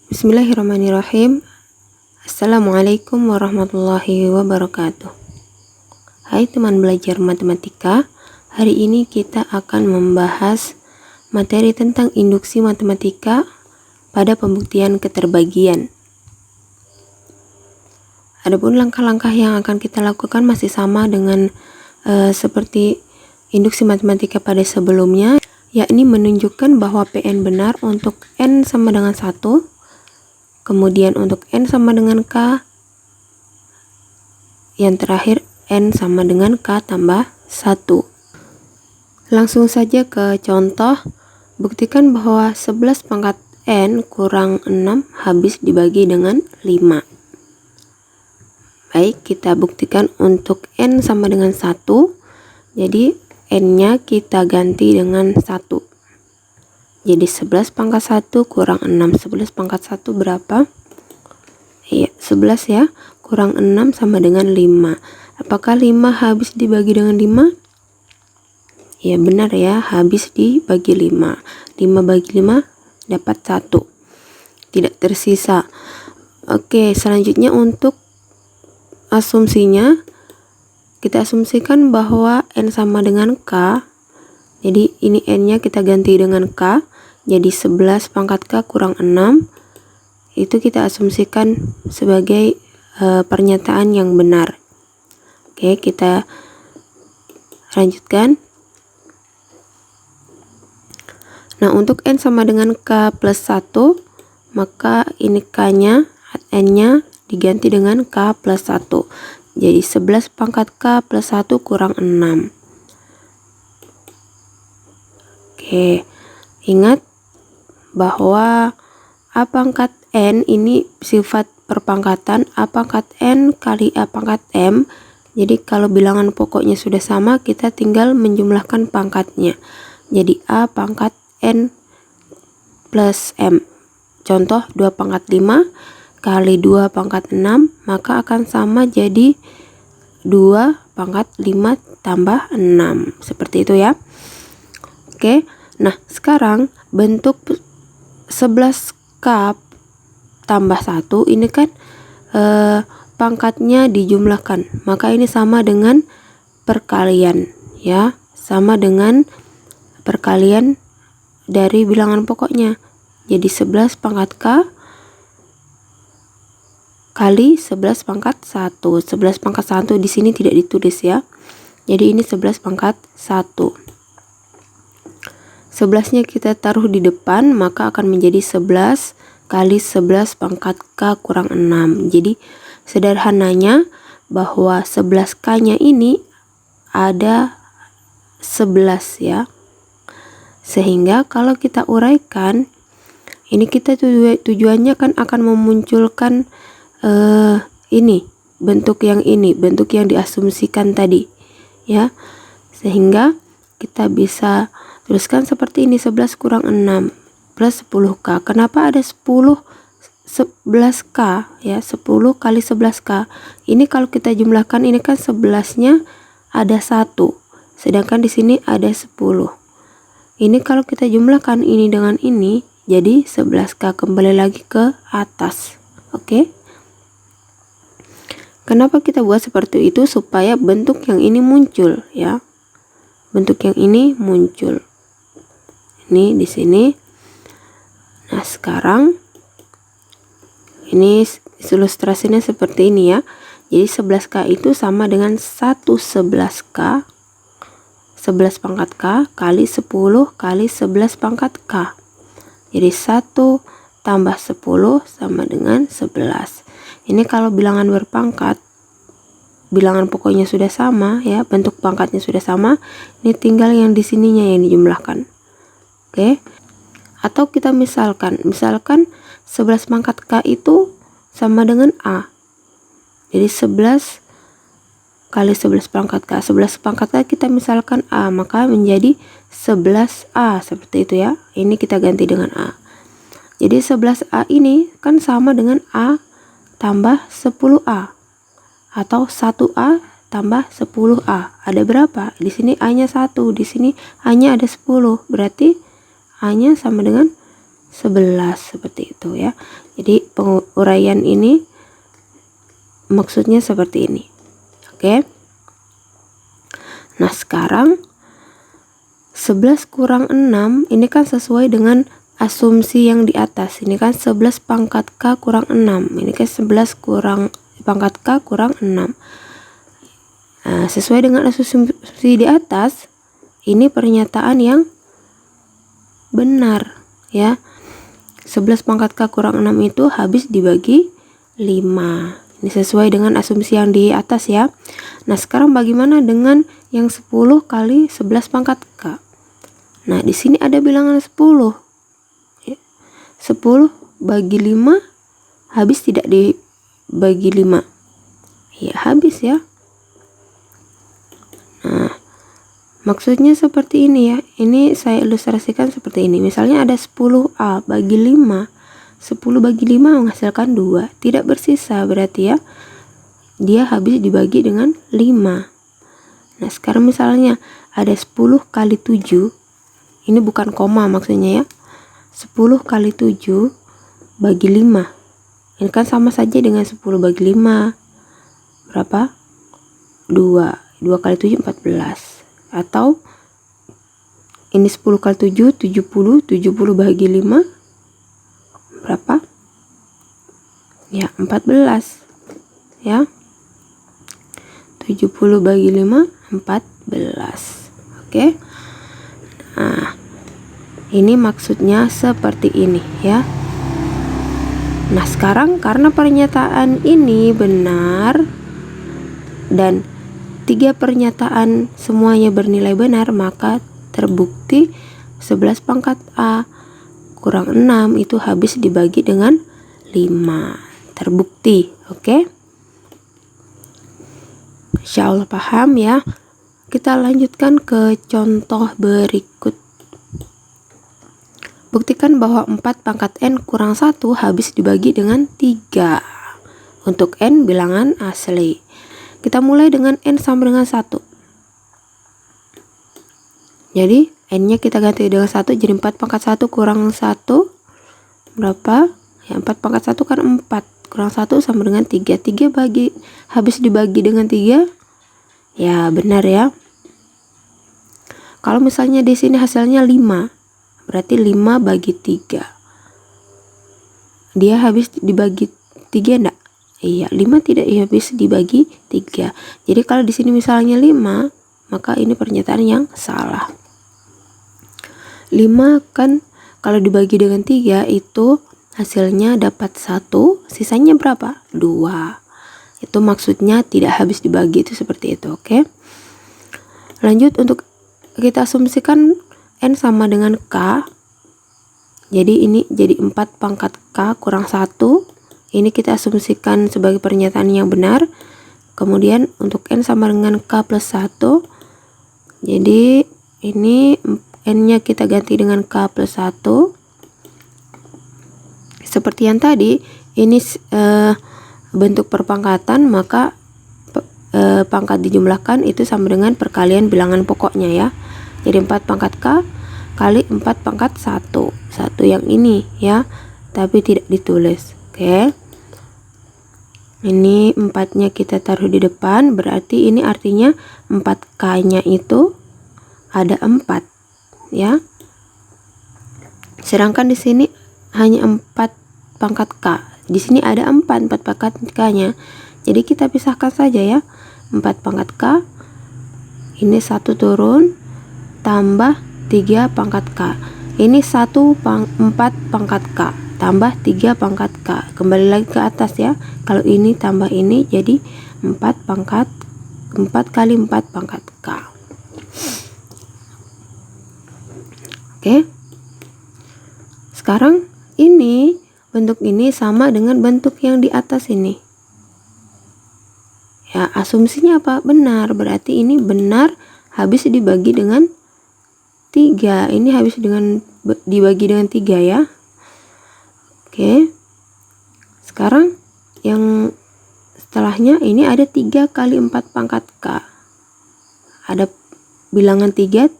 Bismillahirrahmanirrahim. Assalamualaikum warahmatullahi wabarakatuh. Hai teman belajar matematika, hari ini kita akan membahas materi tentang induksi matematika pada pembuktian keterbagian. Adapun langkah-langkah yang akan kita lakukan masih sama dengan seperti induksi matematika pada sebelumnya, yakni menunjukkan bahwa Pn benar untuk n sama dengan 1, kemudian untuk n sama dengan k, yang terakhir n sama dengan k tambah 1. Langsung saja ke contoh. Buktikan bahwa 11 pangkat n kurang 6 habis dibagi dengan 5. Baik, kita buktikan untuk n sama dengan 1. Jadi n-nya kita ganti dengan 1. Jadi 11 pangkat 1 kurang 6. 11 pangkat 1 berapa? Iya, 11 ya. Kurang 6 sama dengan 5. Apakah 5 habis dibagi dengan 5? Ya benar ya, habis dibagi 5. 5 bagi 5 dapat 1. Tidak tersisa. Oke, selanjutnya untuk asumsinya, kita asumsikan bahwa n sama dengan k. Jadi ini n-nya kita ganti dengan k. Jadi 11 pangkat k kurang 6. Itu kita asumsikan sebagai pernyataan yang benar. Oke, kita lanjutkan. Nah, untuk n sama dengan k plus 1, maka ini k-nya, n-nya diganti dengan k plus 1. Jadi 11 pangkat k plus 1 kurang 6. Oke, ingat bahwa a pangkat n ini sifat perpangkatan a pangkat n kali a pangkat m. Jadi kalau bilangan pokoknya sudah sama, kita tinggal menjumlahkan pangkatnya. Jadi a pangkat n plus m. Contoh 2 pangkat 5 kali 2 pangkat 6, maka akan sama jadi 2 pangkat 5 tambah 6. Seperti itu ya. Oke, nah sekarang bentuk 11k tambah 1 ini kan pangkatnya dijumlahkan, maka ini sama dengan perkalian ya, sama dengan perkalian dari bilangan pokoknya. Jadi 11 pangkat k kali 11 pangkat 1. 11 pangkat 1 di sini tidak ditulis ya. Jadi ini 11 pangkat 1. 11-nya kita taruh di depan, maka akan menjadi 11 kali 11 pangkat k kurang 6. Jadi sederhananya bahwa 11k-nya ini ada 11 ya. Sehingga kalau kita uraikan, ini kita tujuannya kan akan memunculkan ini, bentuk yang diasumsikan tadi ya. Sehingga kita bisa tuliskan seperti ini, 11 kurang 6 plus 10k. Kenapa ada 11k ya, 10 kali 11k. Ini kalau kita jumlahkan, ini kan 11-nya ada 1, sedangkan di sini ada 10. Ini kalau kita jumlahkan ini dengan ini, jadi 11k. Kembali lagi ke atas. Oke. Kenapa kita buat seperti itu? Supaya bentuk yang ini muncul ya. Bentuk yang ini muncul. Ini di sini. Nah, sekarang ini ilustrasinya seperti ini ya. Jadi 11k itu sama dengan 1/11k, 11 pangkat k kali 10 kali 11 pangkat k. Jadi 1 tambah 10 sama dengan 11. Ini kalau bilangan berpangkat, bilangan pokoknya sudah sama ya, bentuk pangkatnya sudah sama. Ini tinggal yang di sininya yang dijumlahkan. Oke. Atau kita misalkan 11 pangkat k itu sama dengan a. Jadi 11 kali 11 pangkat k. 11 pangkat k kita misalkan a, maka menjadi 11a, seperti itu ya. Ini kita ganti dengan a. Jadi 11a ini kan sama dengan a tambah 10a, atau 1a tambah 10a. Ada berapa? Di sini a-nya 1, di sini a-nya ada 10. Berarti a-nya sama dengan 11 seperti itu ya. Jadi penguraian ini maksudnya seperti ini. Oke. Nah, sekarang 11 kurang 6 ini kan sesuai dengan asumsi yang di atas. Ini kan 11 pangkat K kurang 6. Ini kan 11 kurang pangkat K kurang 6. Nah, sesuai dengan asumsi di atas, ini pernyataan yang benar ya. 11 pangkat K kurang 6 itu habis dibagi 5. Ini sesuai dengan asumsi yang di atas ya. Nah, sekarang bagaimana dengan yang 10 kali 11 pangkat K? Nah, di sini ada bilangan 10. 10 bagi 5 habis tidak dibagi 5? Ya, habis ya. Nah, maksudnya seperti ini ya. Ini saya ilustrasikan seperti ini. Misalnya ada 10A bagi 5. 10 bagi 5 menghasilkan 2. Tidak bersisa berarti ya. Dia habis dibagi dengan 5. Nah, sekarang misalnya ada 10 kali 7. Ini bukan koma maksudnya ya. 10 kali 7 bagi 5. Ini kan sama saja dengan 10 bagi 5. Berapa? 2. 2 kali 7 14. Atau ini 10 kali 7 70. 70 bagi 5 berapa? Ya, 14. Ya. 70 bagi 5 14. Oke. Nah, ini maksudnya seperti ini ya. Nah, sekarang karena pernyataan ini benar dan 3 pernyataan semuanya bernilai benar, maka terbukti 11 pangkat A kurang 6 itu habis dibagi dengan 5. Terbukti, oke? Insya Allah paham ya. Kita lanjutkan ke contoh berikut. Buktikan bahwa 4 pangkat N kurang 1 habis dibagi dengan 3 untuk N bilangan asli. Kita mulai dengan N sama dengan 1. Jadi N nya kita ganti dengan 1, jadi 4 pangkat 1 kurang 1 berapa? Ya, 4 pangkat 1 kan 4 kurang 1 sama dengan 3. 3 habis dibagi dengan 3. Ya, benar ya. Kalau misalnya di sini hasilnya 5, berarti 5 bagi 3. Dia habis dibagi 3 enggak? Iya, 5 tidak habis dibagi 3. Jadi kalau di sini misalnya 5, maka ini pernyataan yang salah. 5 kan kalau dibagi dengan 3 itu hasilnya dapat 1, sisanya berapa? 2. Itu maksudnya tidak habis dibagi, itu seperti itu, oke? Lanjut, untuk kita asumsikan N sama dengan K. Jadi ini jadi 4 pangkat K kurang 1. Ini kita asumsikan sebagai pernyataan yang benar. Kemudian untuk N sama dengan K plus 1. Jadi ini N-nya kita ganti dengan K plus 1. Seperti yang tadi, ini bentuk perpangkatan, maka pangkat dijumlahkan itu sama dengan perkalian bilangan pokoknya ya. Jadi 4 pangkat K kali 4 pangkat 1. 1 yang ini ya, tapi tidak ditulis. Oke. Ini 4-nya kita taruh di depan, berarti ini artinya 4K-nya itu ada 4 ya. Sedangkan di sini hanya 4 pangkat K. Di sini ada 4 pangkat K-nya. Jadi kita pisahkan saja ya. 4 pangkat K. Ini 1 turun tambah 3 pangkat K. Ini 4 pangkat K tambah 3 pangkat K. Kembali lagi ke atas ya. Kalau ini tambah ini jadi 4 kali 4 pangkat K. Oke. Sekarang ini bentuk ini sama dengan bentuk yang di atas ini. Ya, asumsinya apa? Benar. Berarti ini benar habis dibagi dengan 3. Ini habis dibagi dengan 3 ya. Oke. Sekarang yang setelahnya ini ada 3 kali 4 pangkat K. Ada bilangan 3.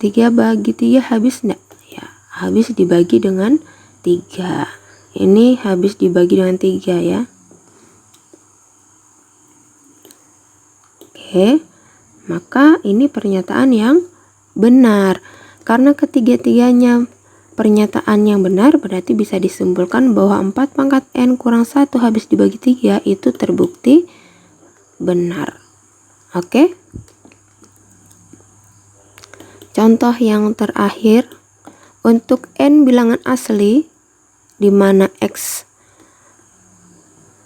3 bagi 3 habis enggak? Ya, habis dibagi dengan 3. Ini habis dibagi dengan 3 ya. Oke, maka ini pernyataan yang benar. Karena ketiga-tiganya pernyataan yang benar, berarti bisa disimpulkan bahwa 4 pangkat N kurang 1 habis dibagi 3 itu terbukti benar. Oke. Contoh yang terakhir, untuk N bilangan asli di mana X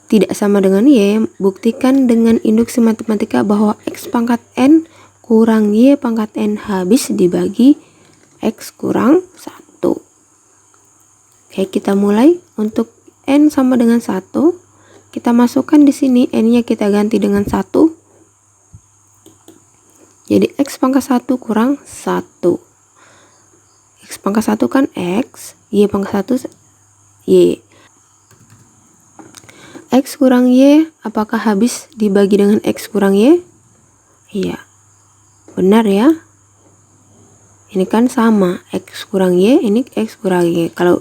tidak sama dengan Y, buktikan dengan induksi matematika bahwa X pangkat N kurang Y pangkat N habis dibagi X kurang 1. Oke, kita mulai. Untuk N sama dengan 1, kita masukkan di sini, N-nya kita ganti dengan 1. Jadi X pangkat 1 kurang 1. X pangkat 1 kan X, Y pangkat 1 Y. X kurang Y, apakah habis dibagi dengan X kurang Y? Iya. Benar ya. Ini kan sama, X kurang Y, ini X kurang Y. Kalau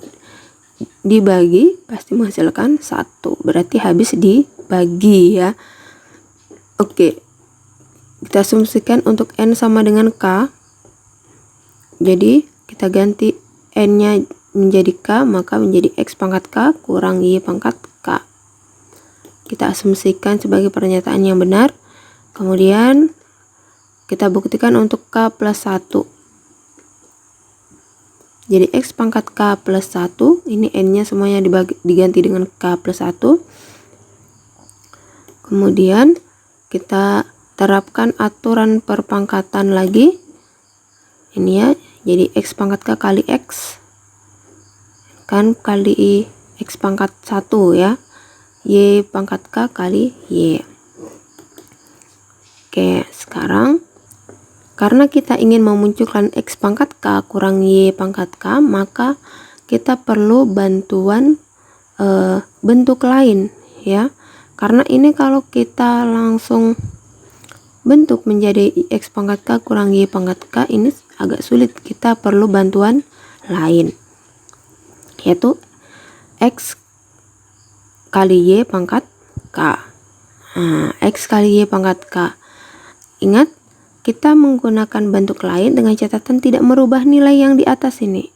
dibagi pasti menghasilkan 1. Berarti habis dibagi ya. Oke. Kita asumsikan untuk N sama dengan K. Jadi kita ganti N-nya menjadi K, maka menjadi X pangkat K kurang Y pangkat K. Kita asumsikan sebagai pernyataan yang benar. Kemudian kita buktikan untuk K plus 1. Jadi X pangkat K plus 1, ini N-nya semuanya diganti dengan K plus 1. Kemudian kita terapkan aturan perpangkatan lagi. Ini ya, jadi X pangkat K kali X. Kan kali X pangkat 1 ya. Y pangkat K kali Y. Oke, sekarang karena kita ingin memunculkan X pangkat K kurang Y pangkat K, maka kita perlu bantuan bentuk lain ya. Karena ini kalau kita langsung bentuk menjadi X pangkat K kurang Y pangkat K, ini agak sulit. Kita perlu bantuan lain, yaitu X kali Y pangkat K. X kali Y pangkat K. Ingat, kita menggunakan bentuk lain dengan catatan tidak merubah nilai yang di atas ini.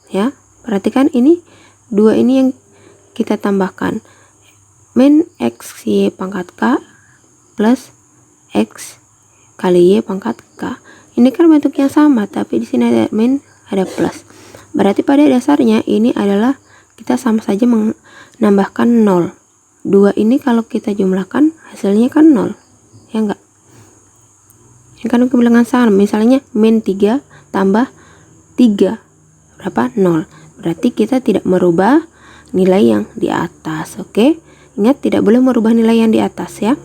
Ya, perhatikan ini, 2 ini yang kita tambahkan. Min X Y pangkat K plus X kali Y pangkat K. Ini kan bentuk yang sama, tapi di sini ada min, ada plus. Berarti pada dasarnya ini adalah kita sama saja menambahkan 0. 2 ini kalau kita jumlahkan hasilnya kan 0. Ya enggak? Ini kan kebilangan sama. Misalnya min 3 tambah 3 berapa? 0. Berarti kita tidak merubah nilai yang di atas. Oke? Ingat, tidak boleh merubah nilai yang di atas ya.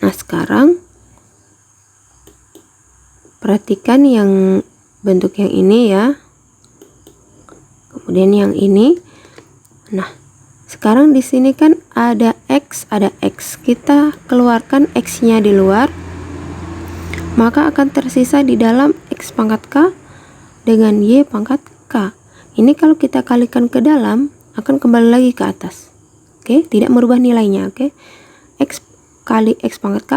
Nah, sekarang perhatikan yang bentuk yang ini ya. Kemudian yang ini. Nah, sekarang di sini kan ada X, ada X. Kita keluarkan X-nya di luar. Maka akan tersisa di dalam X pangkat K dengan Y pangkat K. Ini kalau kita kalikan ke dalam, akan kembali lagi ke atas. Oke, tidak merubah nilainya. Oke, X kali X pangkat K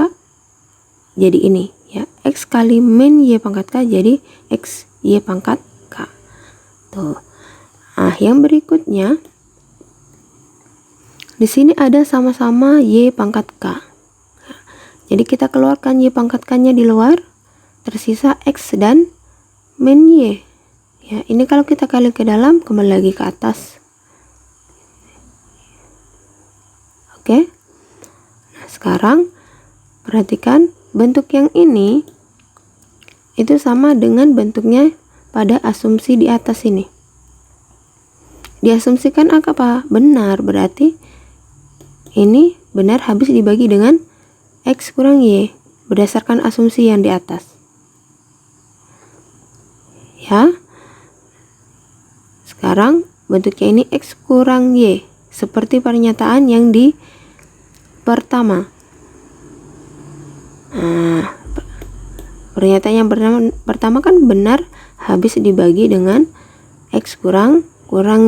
jadi ini ya. X kali min Y pangkat K jadi X Y pangkat K. Tuh. Nah, yang berikutnya di sini ada sama-sama Y pangkat K. Jadi kita keluarkan Y pangkat K-nya di luar, tersisa X dan min Y. Ya, ini kalau kita kali ke dalam, kembali lagi ke atas. Oke. Nah, sekarang perhatikan bentuk yang ini itu sama dengan bentuknya pada asumsi di atas ini. Diasumsikan apa? Benar, berarti ini benar habis dibagi dengan X kurang Y berdasarkan asumsi yang di atas. Ya. Sekarang bentuknya ini X kurang Y seperti pernyataan yang di pertama. Nah, pernyataan yang pertama kan benar habis dibagi dengan X kurang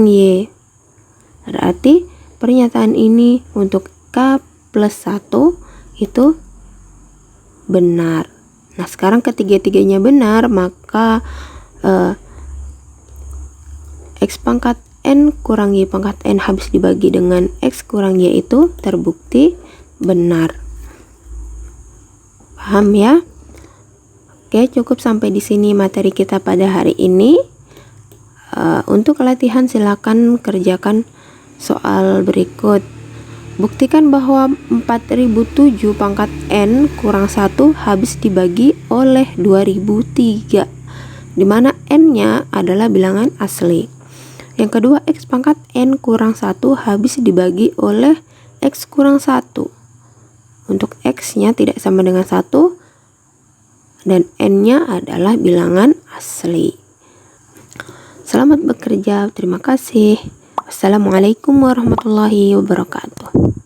Y. Berarti pernyataan ini untuk K plus 1 itu benar. Nah, sekarang ketiga-tiganya benar, maka X pangkat N kurang Y pangkat N habis dibagi dengan X kurang Y itu terbukti benar. Paham ya? Oke, cukup sampai di sini materi kita pada hari ini. Untuk latihan silakan kerjakan soal berikut. Buktikan bahwa 4007 pangkat N kurang 1 habis dibagi oleh 2003, di mana N-nya adalah bilangan asli. Yang kedua, X pangkat N kurang 1 habis dibagi oleh X kurang 1. Untuk X-nya tidak sama dengan 1 dan N-nya adalah bilangan asli. Selamat bekerja, terima kasih. Wassalamualaikum warahmatullahi wabarakatuh.